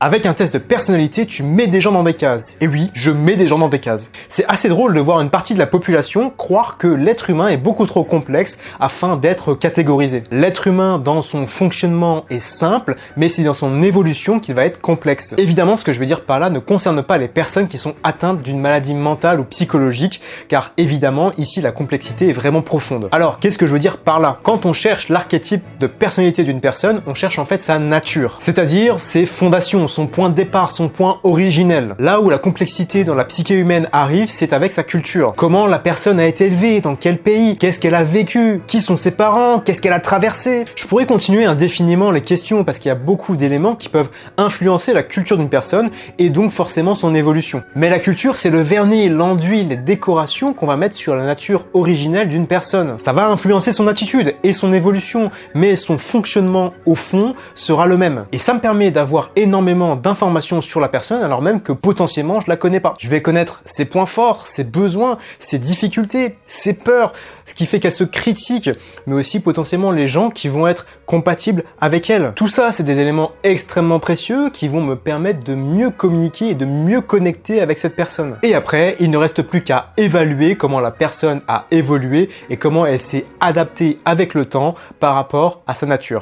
Avec un test de personnalité, tu mets des gens dans des cases. Et oui, je mets des gens dans des cases. C'est assez drôle de voir une partie de la population croire que l'être humain est beaucoup trop complexe afin d'être catégorisé. L'être humain dans son fonctionnement est simple, mais c'est dans son évolution qu'il va être complexe. Évidemment, ce que je veux dire par là ne concerne pas les personnes qui sont atteintes d'une maladie mentale ou psychologique, car évidemment, ici, la complexité est vraiment profonde. Alors, qu'est-ce que je veux dire par là? Quand on cherche l'archétype de personnalité d'une personne, on cherche en fait sa nature, c'est-à-dire ses fondations, son point de départ, son point originel. Là où la complexité dans la psyché humaine arrive, c'est avec sa culture. Comment la personne a été élevée, dans quel pays, qu'est-ce qu'elle a vécu, qui sont ses parents, qu'est-ce qu'elle a traversé. Je pourrais continuer indéfiniment les questions parce qu'il y a beaucoup d'éléments qui peuvent influencer la culture d'une personne et donc forcément son évolution. Mais la culture, c'est le vernis, l'enduit, les décorations qu'on va mettre sur la nature originelle d'une personne. Ça va influencer son attitude et son évolution, mais son fonctionnement au fond sera le même. Et ça me permet d'avoir énormément d'informations sur la personne alors même que potentiellement je la connais pas. Je vais connaître ses points forts, ses besoins, ses difficultés, ses peurs, ce qui fait qu'elle se critique, mais aussi potentiellement les gens qui vont être compatibles avec elle. Tout ça, c'est des éléments extrêmement précieux qui vont me permettre de mieux communiquer et de mieux connecter avec cette personne. Et après, il ne reste plus qu'à évaluer comment la personne a évolué et comment elle s'est adaptée avec le temps par rapport à sa nature.